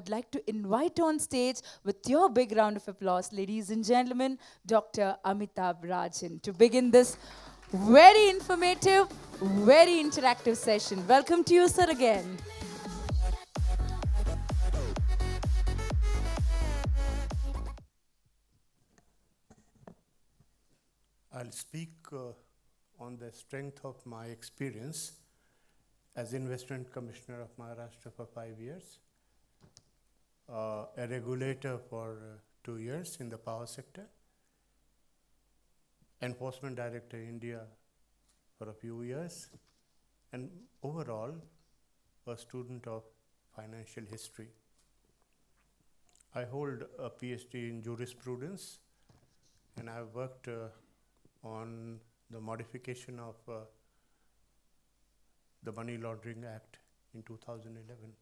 would like to invite on stage with your big round of applause, ladies and gentlemen, Dr. Amitabh Rajan, to begin this very informative, very interactive session. Welcome to you, sir, again. I'll speak on the strength of my experience as Investment Commissioner of Maharashtra for 5 years, a regulator for 2 years in the power sector, Enforcement Director India for a few years, and overall a student of financial history. I hold a PhD in jurisprudence, and I've worked on the modification of the Money Laundering Act in 2011.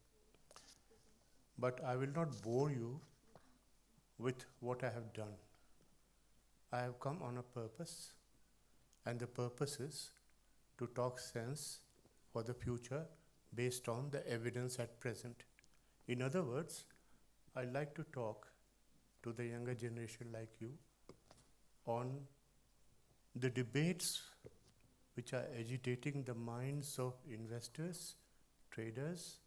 But I will not bore you with what I have done. I have come on a purpose, and the purpose is to talk sense for the future based on the evidence at present. In other words, I like to talk to the younger generation like you on the debates which are agitating the minds of investors, traders,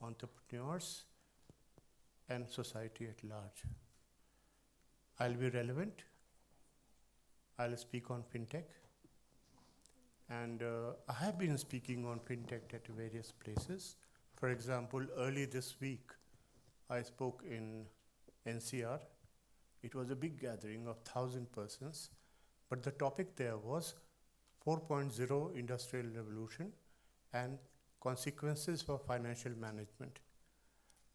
entrepreneurs, and society at large. I'll be relevant. I'll speak on Fintech. And I have been speaking on Fintech at various places. For example, early this week, I spoke in NCR. It was a big gathering of 1,000 persons. But the topic there was 4.0 Industrial Revolution and consequences for financial management.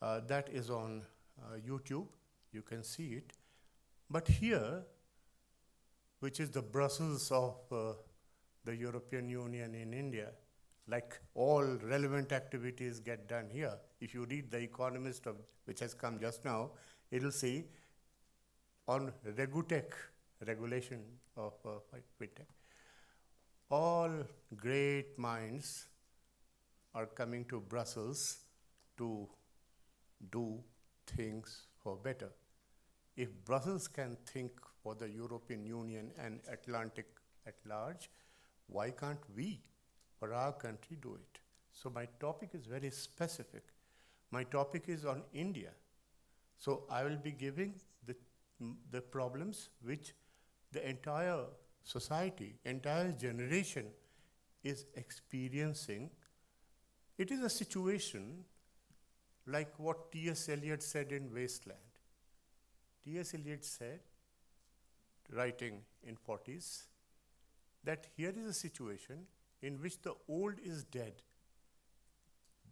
That is on YouTube. You can see it. But here, which is the Brussels of the European Union in India, like all relevant activities get done here. If you read The Economist, which has come just now, it will say on Regutech, regulation of Fintech. All great minds are coming to Brussels to do things for better. If Brussels can think for the European Union and Atlantic at large, why can't we, for our country, do it? So my topic is very specific. My topic is on India. So I will be giving the problems which the entire society, entire generation is experiencing. It is a situation like what T.S. Eliot said in Wasteland. T.S. Eliot said, writing in 40s, that here is a situation in which the old is dead.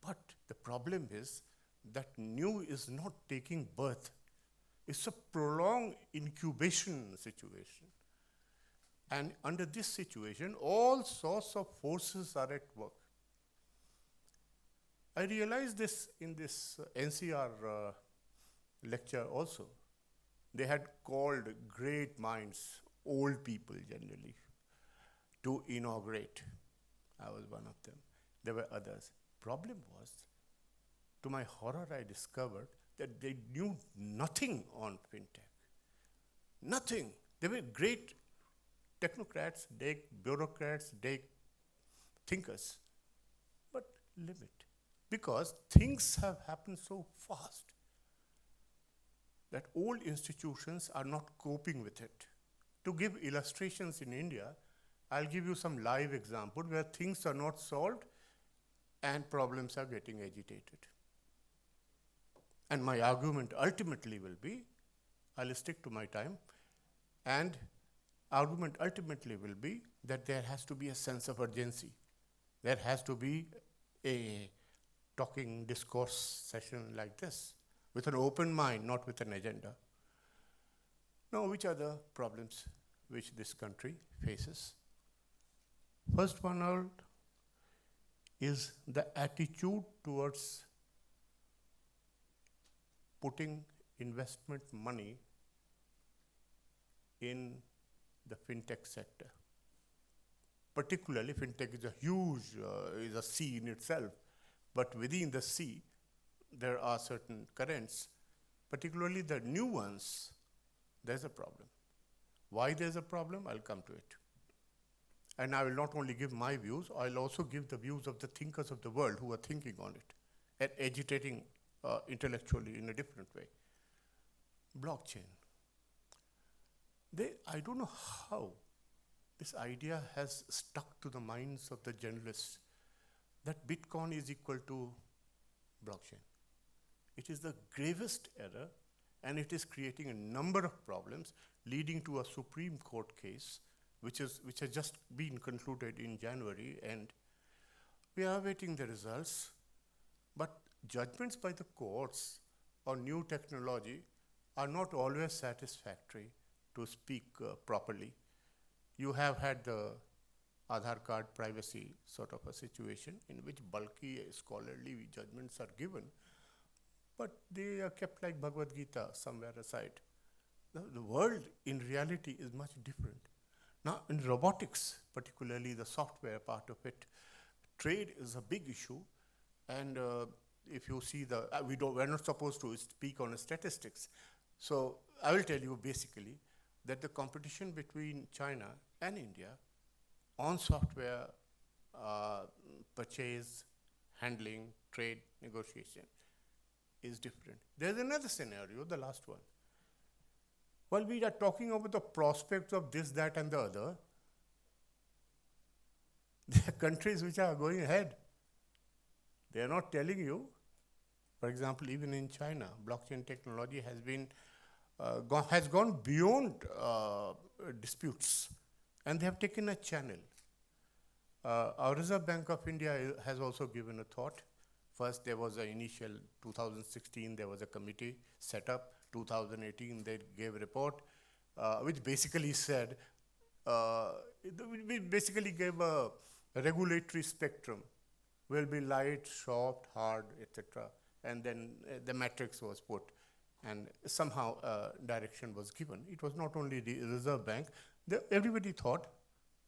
But the problem is that new is not taking birth. It's a prolonged incubation situation. And under this situation, all sorts of forces are at work. I realized this in this NCR lecture also. They had called great minds, old people generally, to inaugurate. I was one of them. There were others. Problem was, to my horror, I discovered that they knew nothing on Fintech. Nothing. They were great technocrats, they bureaucrats, they thinkers, but limit. Because things have happened so fast that old institutions are not coping with it. To give illustrations in India, I'll give you some live example where things are not solved and problems are getting agitated. And my argument ultimately will be, I'll stick to my time, and argument ultimately will be that there has to be a sense of urgency. There has to be a talking discourse session like this, with an open mind, not with an agenda. Now, which are the problems which this country faces? First one out is the attitude towards putting investment money in the fintech sector. Particularly, fintech is a huge, is a sea in itself, but within the sea, there are certain currents, particularly the new ones, there's a problem. Why there's a problem, I'll come to it. And I will not only give my views, I'll also give the views of the thinkers of the world who are thinking on it and agitating intellectually in a different way. Blockchain. I don't know how this idea has stuck to the minds of the journalists that Bitcoin is equal to blockchain. It is the gravest error, and it is creating a number of problems, leading to a Supreme Court case, which has just been concluded in January, and we are awaiting the results. But judgments by the courts on new technology are not always satisfactory, to speak properly. You have had the Aadhaar card privacy sort of a situation in which bulky scholarly judgments are given, but they are kept like Bhagavad Gita somewhere aside. The world in reality is much different. Now, in robotics, particularly the software part of it, trade is a big issue, and if you see we're not supposed to speak on statistics. So I will tell you basically that the competition between China and India on software purchase, handling, trade, negotiation is different. There's another scenario, the last one. While we are talking about the prospects of this, that, and the other, there are countries which are going ahead. They are not telling you. For example, even in China, blockchain technology has gone beyond disputes, and they have taken a channel. Our Reserve Bank of India has also given a thought. First, there was an initial 2016, there was a committee set up. 2018, they gave a report, which basically said, we basically gave a regulatory spectrum. Will be light, soft, hard, etc. And then the matrix was put, and somehow direction was given. It was not only the Reserve Bank, everybody thought,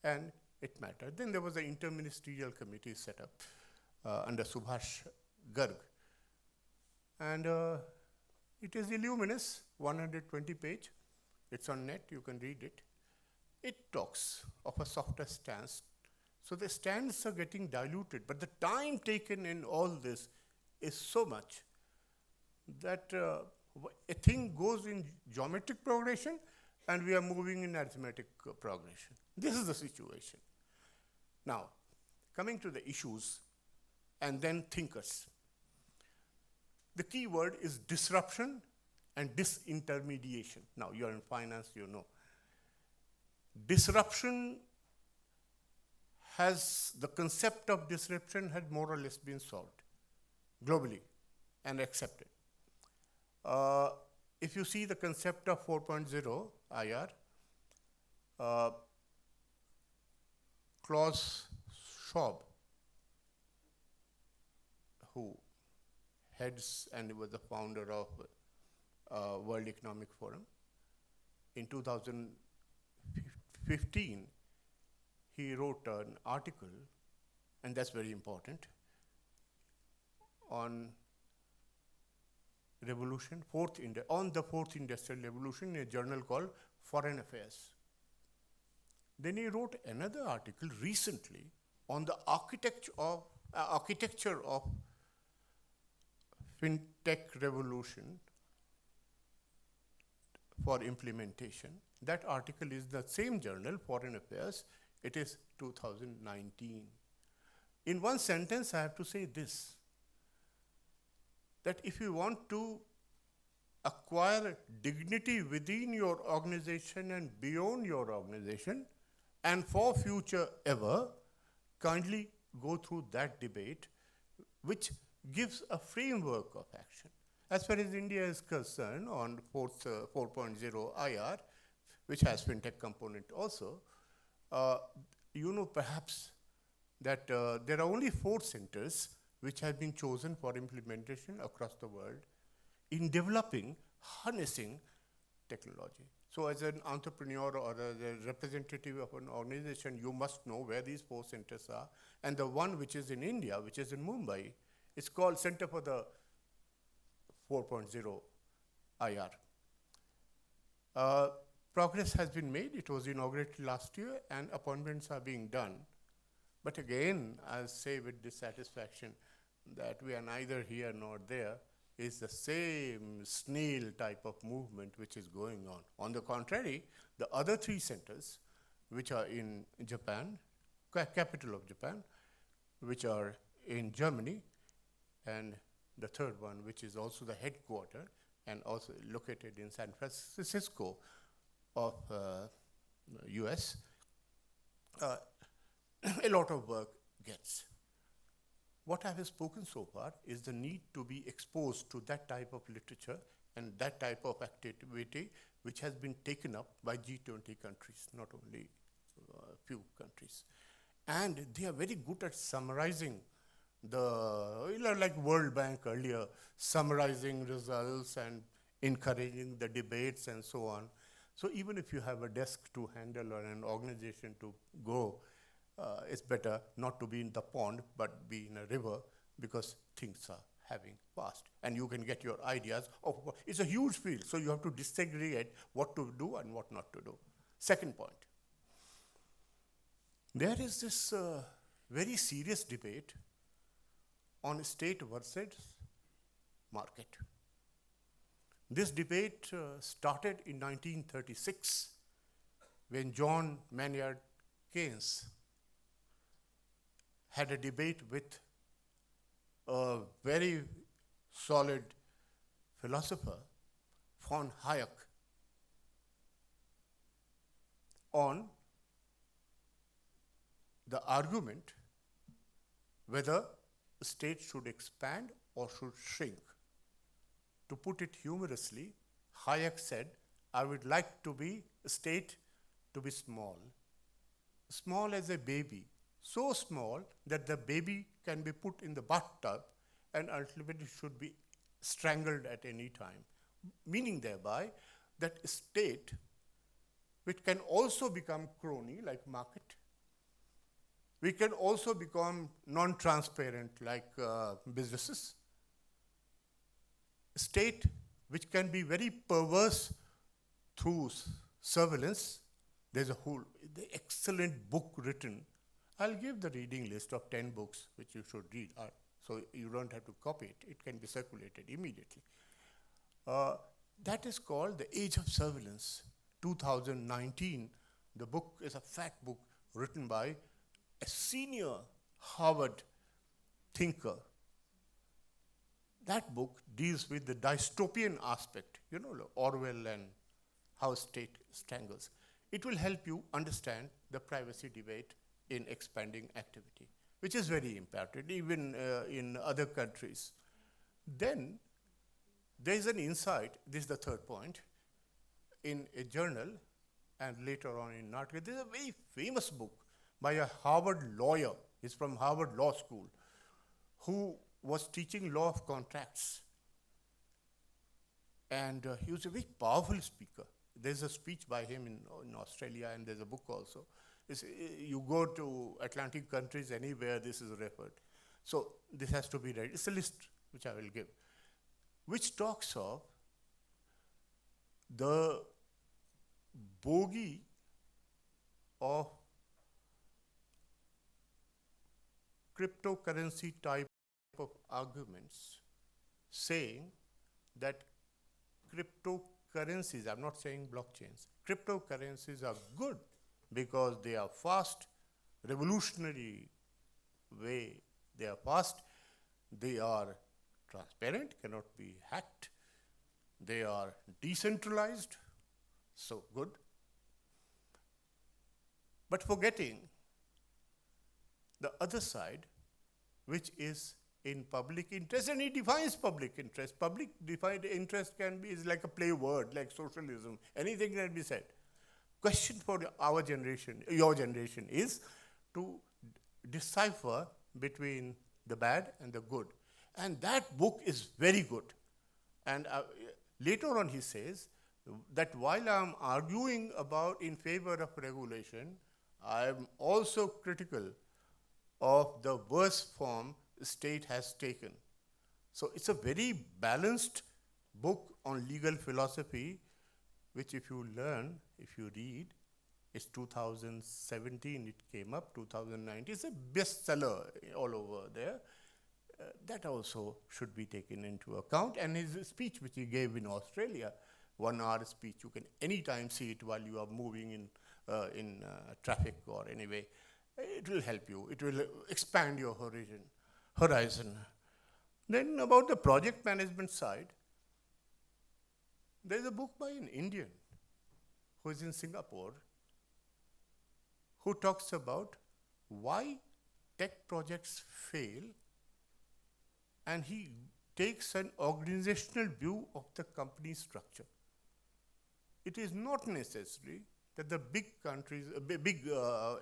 and it mattered. Then there was an interministerial committee set up under Subhash Garg. And it is voluminous, 120 page. It's on net, you can read it. It talks of a softer stance. So the stands are getting diluted, but the time taken in all this is so much that a thing goes in geometric progression and we are moving in arithmetic progression. This is the situation. Now, coming to the issues and then thinkers. The key word is disruption and disintermediation. Now, you're in finance, you know. Disruption the concept of disruption had more or less been solved globally and accepted. If you see the concept of 4.0 IR, Klaus Schwab, who heads and was the founder of World Economic Forum, in 2015, he wrote an article, and that's very important, on on the fourth industrial revolution in a journal called Foreign Affairs. Then he wrote another article recently on the architecture of Fintech revolution for implementation. That article is the same journal, Foreign Affairs. It is 2019. In one sentence, I have to say this, that if you want to acquire dignity within your organization and beyond your organization, and for future ever, kindly go through that debate, which gives a framework of action. As far as India is concerned, on 4.0 IR, which has fintech component also, you know perhaps that there are only 4 centers which have been chosen for implementation across the world in developing, harnessing technology. So as an entrepreneur or as a representative of an organization, you must know where these 4 centers are. And the one which is in India, which is in Mumbai, it's called Center for the 4.0 IR. Uh, Progress has been made. It was inaugurated last year, and appointments are being done. But again, I'll say with dissatisfaction that we are neither here nor there. It's the same snail type of movement which is going on. On the contrary, the other three centers, which are in Japan, capital of Japan, which are in Germany, and the third one, which is also the headquarter and also located in San Francisco of US, a lot of work gets. What I have spoken so far is the need to be exposed to that type of literature and that type of activity which has been taken up by G20 countries, not only a few countries. And they are very good at summarizing like World Bank earlier, summarizing results and encouraging the debates and so on. So even if you have a desk to handle or an organization to go, it's better not to be in the pond, but be in a river, because things are having fast. And you can get your ideas of, it's a huge field, so you have to disaggregate what to do and what not to do. Second point, there is this very serious debate on state versus market. This debate started in 1936 when John Maynard Keynes had a debate with a very solid philosopher, von Hayek, on the argument whether the state should expand or should shrink. To put it humorously, Hayek said, I would like to be a state to be small. Small as a baby, so small that the baby can be put in the bathtub and ultimately should be strangled at any time. Meaning thereby that a state which can also become crony like market, we can also become non-transparent like businesses, state which can be very perverse through surveillance. There's a whole excellent book written. I'll give the reading list of 10 books which you should read, so you don't have to copy it. It can be circulated immediately. That is called The Age of Surveillance, 2019. The book is a fat book written by a senior Harvard thinker. That book deals with the dystopian aspect, Orwell and how state strangles. It will help you understand the privacy debate in expanding activity, which is very important, even in other countries. Then there is an insight, this is the third point, in a journal and later on in an article. There is a very famous book by a Harvard lawyer, he's from Harvard Law School, who was teaching law of contracts. And he was a very powerful speaker. There's a speech by him in Australia, and there's a book also. You go to Atlantic countries, anywhere this is referred. So this has to be read. It's a list which I will give, which talks of the bogey of cryptocurrency type of arguments, saying that cryptocurrencies, I'm not saying blockchains, cryptocurrencies are good because they are fast, revolutionary way, they are fast, they are transparent, cannot be hacked, they are decentralized, so good. But forgetting the other side, which is in public interest, and he defines public interest. Public defined interest is like a play word, like socialism, anything can be said. Question for our generation, your generation, is to decipher between the bad and the good. And that book is very good. And later on he says that while I'm arguing about in favor of regulation, I'm also critical of the worst form the state has taken. So it's a very balanced book on legal philosophy, which if you learn, if you read, it's 2017 it came up, 2019. It's a bestseller all over there. That also should be taken into account. And his speech, which he gave in Australia, 1 hour speech, you can anytime see it while you are moving in traffic or anyway. It will help you. It will expand your horizon. Then about the project management side, there is a book by an Indian who is in Singapore who talks about why tech projects fail, and he takes an organizational view of the company structure. It is not necessary that the big countries, big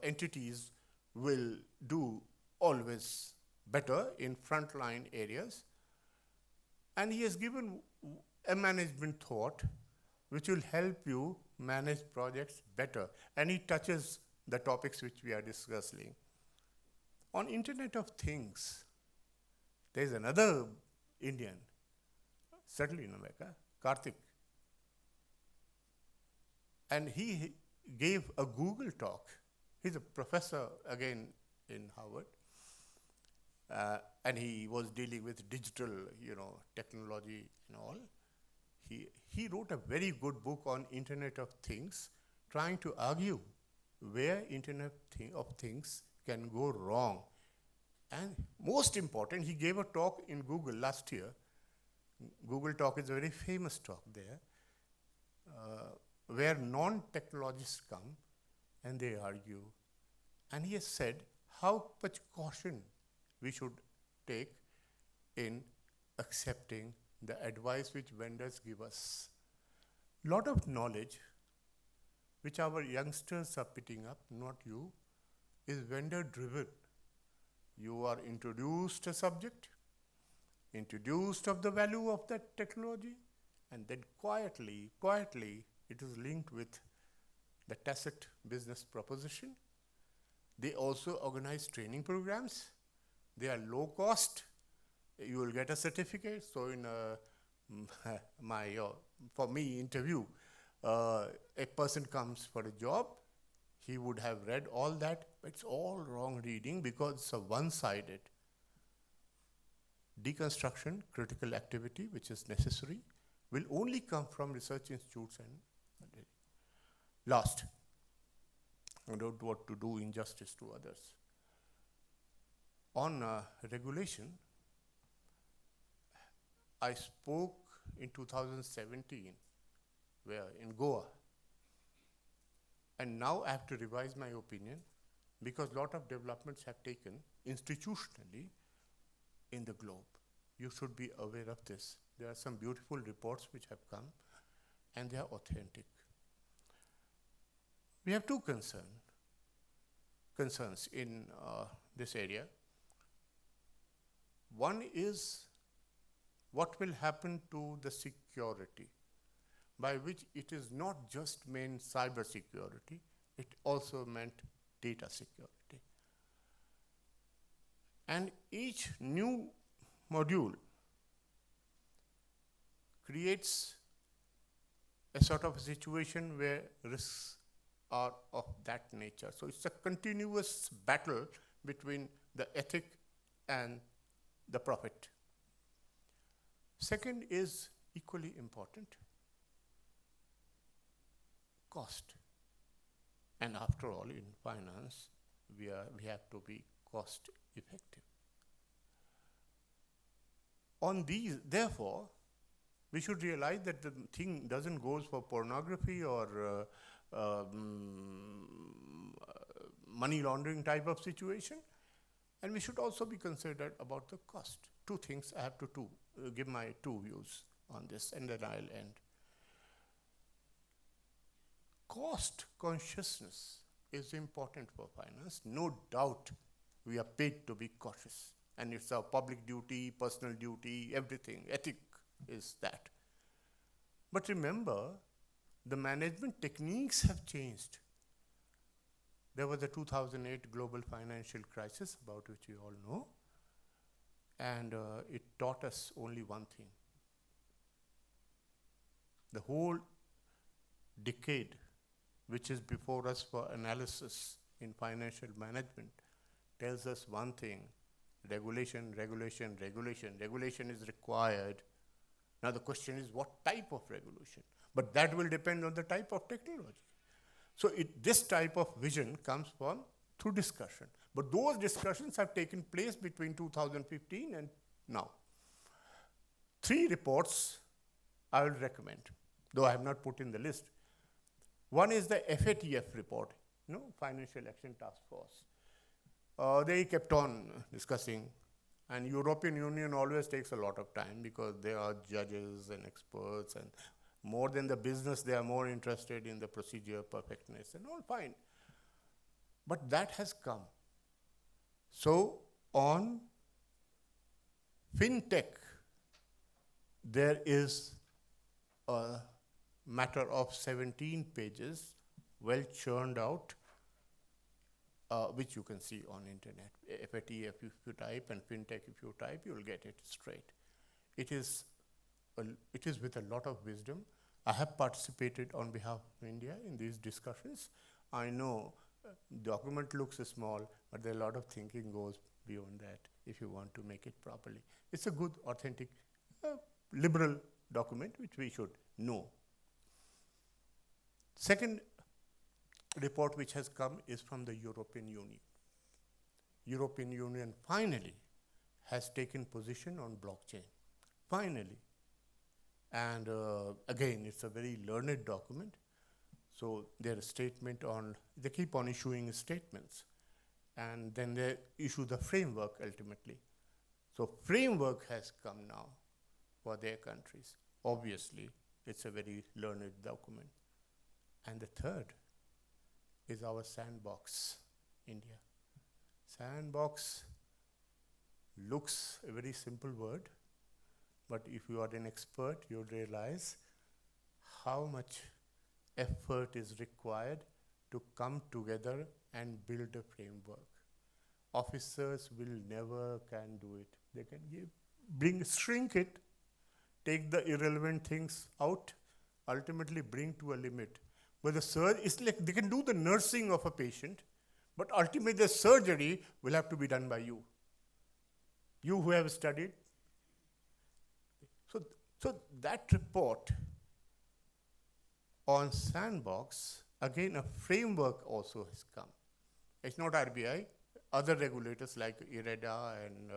entities will do always better in frontline areas. And he has given a management thought which will help you manage projects better. And he touches the topics which we are discussing. On Internet of Things, there is another Indian, certainly in America, Karthik. And he gave a Google talk. He's a professor again in Harvard. And he was dealing with digital, technology and all. He wrote a very good book on Internet of Things, trying to argue where Internet of Things can go wrong. And most important, he gave a talk in Google last year. Google talk is a very famous talk there, where non-technologists come and they argue. And he has said how much caution we should take in accepting the advice which vendors give us. Lot of knowledge which our youngsters are picking up, not you, is vendor driven. You are introduced a subject, introduced of the value of that technology, and then quietly, it is linked with the tacit business proposition. They also organize training programs. They are low cost. You will get a certificate. So in for me interview, a person comes for a job, he would have read all that. It's all wrong reading because it's a one-sided. Deconstruction, critical activity, which is necessary, will only come from research institutes. And last, I don't want to do injustice to others. On regulation, I spoke in 2017, where in Goa. And now I have to revise my opinion because a lot of developments have taken institutionally in the globe. You should be aware of this. There are some beautiful reports which have come and they are authentic. We have two concerns in this area. One is what will happen to the security, by which it is not just meant cyber security, it also meant data security. And each new module creates a sort of a situation where risks are of that nature. So it's a continuous battle between the ethic and the profit. Second is equally important, cost. And after all, in finance, we have to be cost effective. On these, therefore, we should realize that the thing doesn't go for pornography or money laundering type of situation. And we should also be considered about the cost. Two things I have to give my two views on this, and then I'll end. Cost consciousness is important for finance. No doubt we are paid to be cautious. And it's our public duty, personal duty, everything. Ethic is that. But remember, the management techniques have changed. There was the 2008 global financial crisis, about which you all know. And it taught us only one thing. The whole decade which is before us for analysis in financial management tells us one thing: regulation, regulation, regulation. Regulation is required. Now the question is what type of regulation? But that will depend on the type of technology. So this type of vision comes from through discussion. But those discussions have taken place between 2015 and now. 3 reports I will recommend, though I have not put in the list. One is the FATF report, Financial Action Task Force. They kept on discussing, and European Union always takes a lot of time because they are judges and experts, and more than the business, they are more interested in the procedure perfectness, and all fine. But that has come. So on Fintech, there is a matter of 17 pages, well churned out, which you can see on internet. FATF if you type and Fintech if you type, you will get it straight. It is with a lot of wisdom. I have participated on behalf of India in these discussions. I know document looks small, but there are a lot of thinking goes beyond that if you want to make it properly. It's a good, authentic, liberal document which we should know. Second report which has come is from the European Union. European Union finally has taken position on blockchain. Finally. And again, it's a very learned document. So their statement on, they keep on issuing statements. And then they issue the framework ultimately. So framework has come now for their countries. Obviously, it's a very learned document. And the third is our sandbox, India. Sandbox looks a very simple word, but if you are an expert, you'll realize how much effort is required to come together and build a framework. Officers will never can do it. They can shrink it, take the irrelevant things out, ultimately bring to a limit. But the surgery, it's like they can do the nursing of a patient, but ultimately the surgery will have to be done by you. You who have studied. So that report on sandbox, again a framework also has come. It's not RBI, other regulators like IREDA and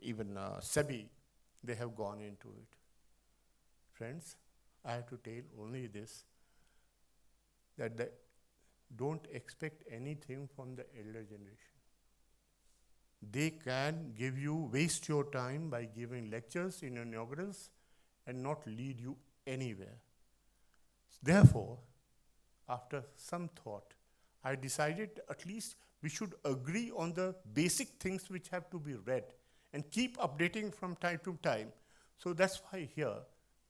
even SEBI, they have gone into it. Friends, I have to tell only this, that don't expect anything from the elder generation. They can waste your time by giving lectures in inaugurals and not lead you anywhere. Therefore, after some thought, I decided at least we should agree on the basic things which have to be read and keep updating from time to time. So that's why here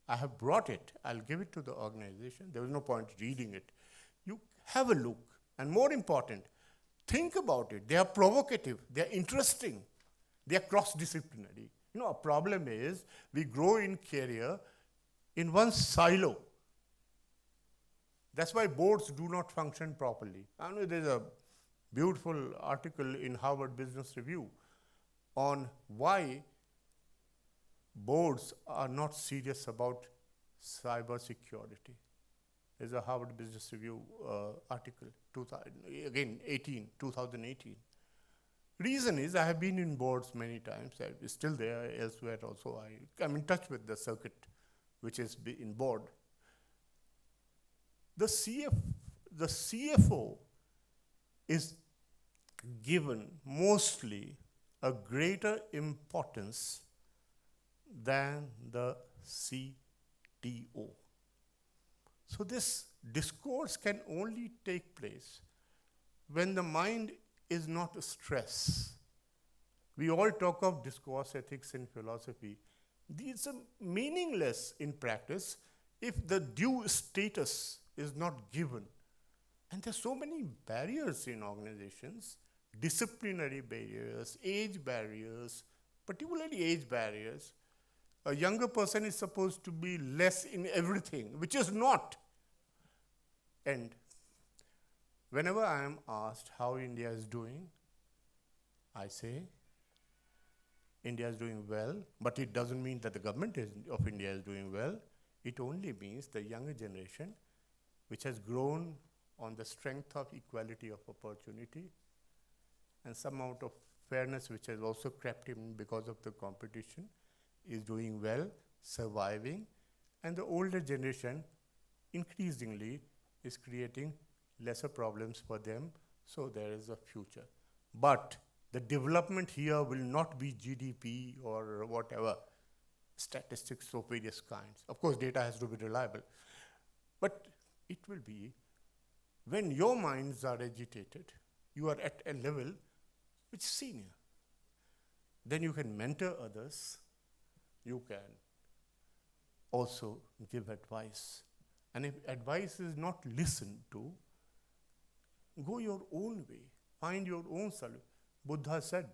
I have brought it. I'll give it to the organization. There was no point reading it. You have a look, and more important, think about it. They are provocative, they are interesting, they are cross-disciplinary. A problem is we grow in career in one silo. That's why boards do not function properly. I know there's a beautiful article in Harvard Business Review on why boards are not serious about cyber security. There's a Harvard Business Review article, 2018. Reason is I have been in boards many times. I'm still there elsewhere also. I'm in touch with the circuit, which is in board. The CFO is given mostly a greater importance than the CTO. So this discourse can only take place when the mind is not stressed. We all talk of discourse ethics in philosophy. These are meaningless in practice if the due status is not given. And there's so many barriers in organizations, disciplinary barriers, age barriers, particularly age barriers. a younger person is supposed to be less in everything, which is not. And whenever I am asked how India is doing, I say India is doing well, but it doesn't mean that the government of India is doing well. It only means the younger generation, which has grown on the strength of equality of opportunity and some amount of fairness which has also crept in because of the competition, is doing well, surviving, and the older generation increasingly is creating lesser problems for them, so there is a future. But the development here will not be GDP or whatever, statistics of various kinds. Of course, data has to be reliable. But it will be when your minds are agitated, you are at a level which is senior. Then you can mentor others, you can also give advice. And if advice is not listened to, go your own way, find your own solution. Buddha said,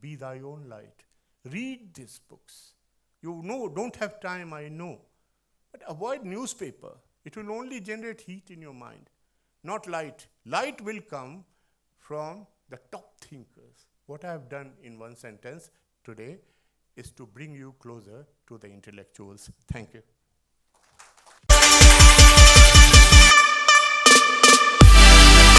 be thy own light. Read these books. You know, don't have time, I know. But avoid newspaper. It will only generate heat in your mind, not light. Light will come from the top thinkers. What I have done in one sentence today is to bring you closer to the intellectuals. Thank you.